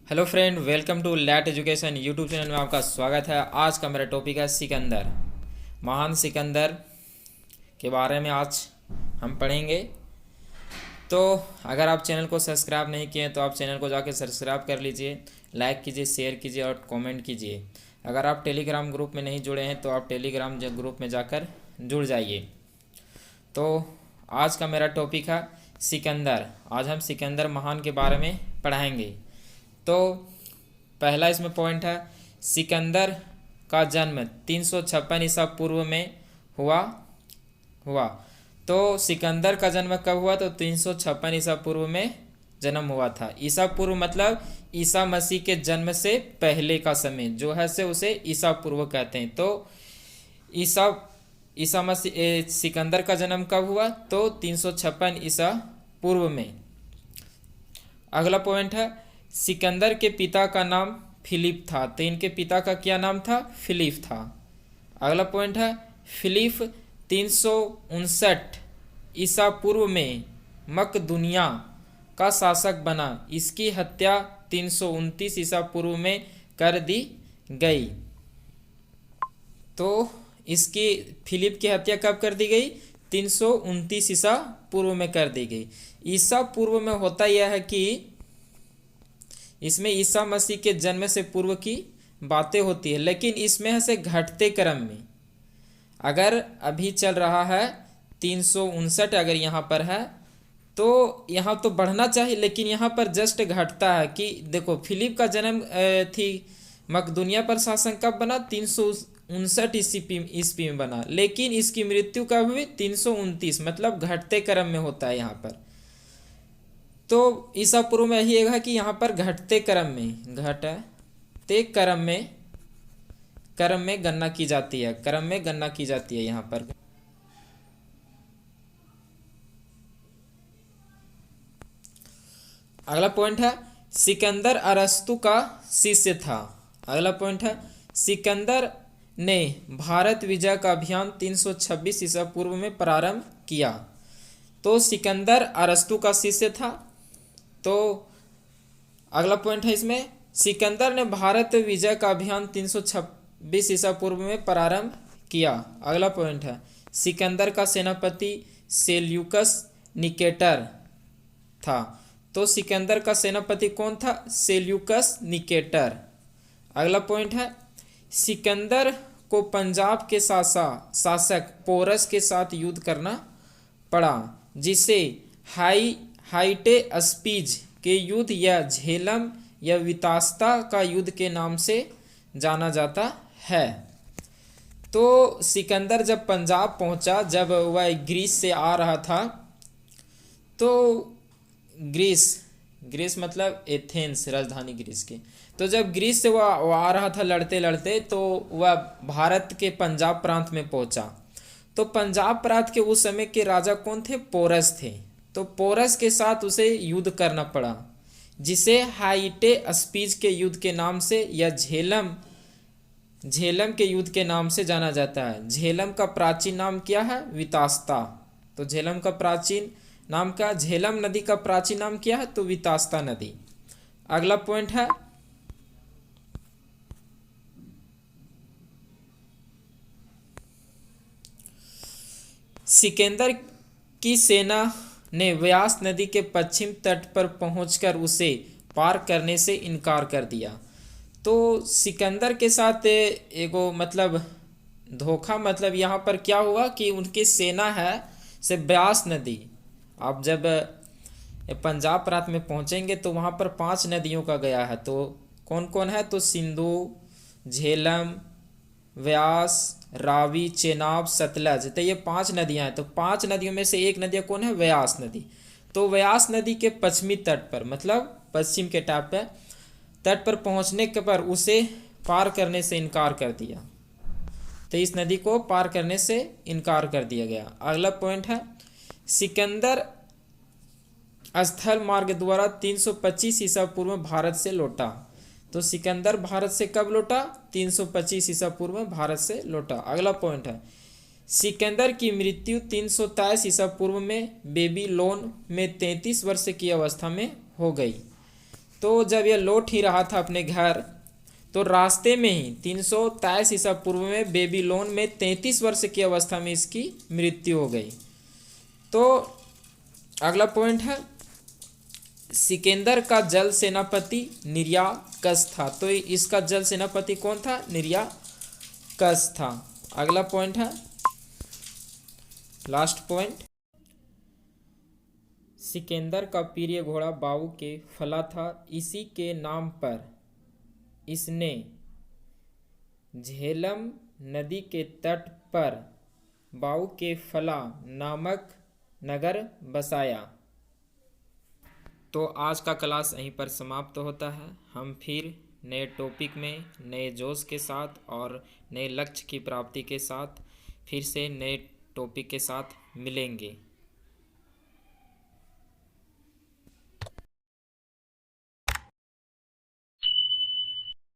Hello friend, welcome to लैट education YouTube channel में आपका स्वागत है। आज का मेरा टॉपिक है सिकंदर। महान सिकंदर के बारे में आज हम पढ़ेंगे। तो अगर आप चैनल को सब्सक्राइब नहीं किए तो आप चैनल को जाकर सब्सक्राइब कर लीजिए, लाइक कीजिए, शेयर कीजिए और कमेंट कीजिए। अगर आप टेलीग्राम ग्रुप में नहीं जुड़े हैं तो आप टेलीग्राम ग्रुप में जाकर जुड़ जाइए। तो आज का मेरा टॉपिक है सिकंदर। आज हम सिकंदर महान के बारे में पढ़ाएंगे। तो पहला इसमें पॉइंट है, सिकंदर का जन्म 356 ईसा पूर्व में हुआ हुआ तो सिकंदर का जन्म कब हुआ? तो 356 ईसा पूर्व में जन्म हुआ था। ईसा पूर्व मतलब ईसा मसीह के जन्म से पहले का समय जो है से उसे ईसा पूर्व कहते हैं। तो ईसा ईसा मसीह सिकंदर का जन्म कब हुआ? तो 356 ईसा पूर्व में। अगला पॉइंट है, सिकंदर के पिता का नाम फिलिप था। तो इनके पिता का क्या नाम था? फिलिप था। अगला पॉइंट है, फिलिप 359 ईसा पूर्व में मकदुनिया का शासक बना। इसकी हत्या 329 ईसा पूर्व में कर दी गई। तो इसकी फिलिप की हत्या कब कर दी गई? 329 ईसा पूर्व में कर दी गई। ईसा पूर्व में होता यह है कि इसमें ईसा मसीह के जन्म से पूर्व की बातें होती है, लेकिन इसमें है से घटते क्रम में। अगर अभी चल रहा है 359, अगर यहाँ पर है तो यहाँ तो बढ़ना चाहिए, लेकिन यहाँ पर जस्ट घटता है कि देखो फिलिप का जन्म थी मकदुनिया पर शासन कब बना? 359 ईस्वी में बना, लेकिन इसकी मृत्यु कब हुई? 329, मतलब घटते क्रम में होता है यहाँ पर। तो ईसा पूर्व में यही है कि यहाँ पर घटते क्रम में गणना की जाती है, क्रम में गणना की जाती है यहाँ पर। अगला पॉइंट है, सिकंदर अरस्तु का शिष्य था। अगला पॉइंट है, सिकंदर ने भारत विजय का अभियान 326 ईसा पूर्व में प्रारंभ किया। तो सिकंदर अरस्तु का शिष्य था। तो अगला पॉइंट है इसमें, सिकंदर ने भारत विजय का अभियान 326 ईसा पूर्व में प्रारंभ किया। अगला पॉइंट है, सिकंदर का सेनापति सेल्यूकस निकेटर था। तो सिकंदर का सेनापति कौन था? Seleucus Nicator. अगला पॉइंट है, सिकंदर को पंजाब के शासक पोरस के साथ युद्ध करना पड़ा, जिसे हाइटे अस्पीज के युद्ध या झेलम या वितास्ता का युद्ध के नाम से जाना जाता है। तो सिकंदर जब पंजाब पहुंचा, जब वह ग्रीस से आ रहा था, तो ग्रीस मतलब एथेंस, राजधानी ग्रीस की। तो जब ग्रीस से वह आ रहा था लड़ते लड़ते, तो वह भारत के पंजाब प्रांत में पहुंचा। तो पंजाब प्रांत के उस समय के राजा कौन थे? पोरस थे। तो पोरस के साथ उसे युद्ध करना पड़ा, जिसे हाइटे अस्पीज के युद्ध के नाम से या झेलम के युद्ध के नाम से जाना जाता है। झेलम का प्राचीन नाम क्या है? वितास्ता। तो झेलम का प्राचीन नाम क्या? झेलम नदी का प्राचीन नाम क्या है? तो वितास्ता नदी। अगला पॉइंट है, सिकंदर की सेना ने व्यास नदी के पश्चिम तट पर पहुंचकर उसे पार करने से इनकार कर दिया। तो सिकंदर के साथ एगो मतलब धोखा, मतलब यहाँ पर क्या हुआ कि उनकी सेना है से व्यास नदी, आप जब पंजाब प्रांत में पहुंचेंगे तो वहाँ पर 5 नदियों का गया है। तो कौन कौन है? तो सिंधु, झेलम, व्यास, रावी, चेनाब, सतलज। तो ये 5 नदियां हैं। तो 5 नदियों में से एक नदी कौन है? व्यास नदी। तो व्यास नदी के पश्चिमी तट पर, मतलब पश्चिम के तट पर पहुंचने के पर उसे पार करने से इनकार कर दिया। तो इस नदी को पार करने से इनकार कर दिया गया। अगला पॉइंट है, सिकंदर स्थल मार्ग द्वारा 325 ईसा पूर्व में भारत से लौटा। तो सिकंदर भारत से कब लौटा? 325 ईसा पूर्व में भारत से लौटा। अगला पॉइंट है, सिकंदर की मृत्यु 323 ईसा पूर्व में बेबीलोन में 33 वर्ष की अवस्था में हो गई। तो जब यह लौट ही रहा था अपने घर, तो रास्ते में ही 323 ईसा पूर्व में बेबीलोन में 33 वर्ष की अवस्था में इसकी मृत्यु हो गई। तो अगला पॉइंट है, सिकंदर का जल सेनापति निर्याकस था। तो इसका जल सेनापति कौन था? निर्याकस था। अगला पॉइंट है, लास्ट पॉइंट, सिकंदर का प्रिय घोड़ा बाऊ के फला था। इसी के नाम पर इसने झेलम नदी के तट पर बाऊ के फला नामक नगर बसाया। तो आज का क्लास यहीं पर समाप्त होता है। हम फिर नए टॉपिक में नए जोश के साथ और नए लक्ष्य की प्राप्ति के साथ फिर से नए टॉपिक के साथ मिलेंगे।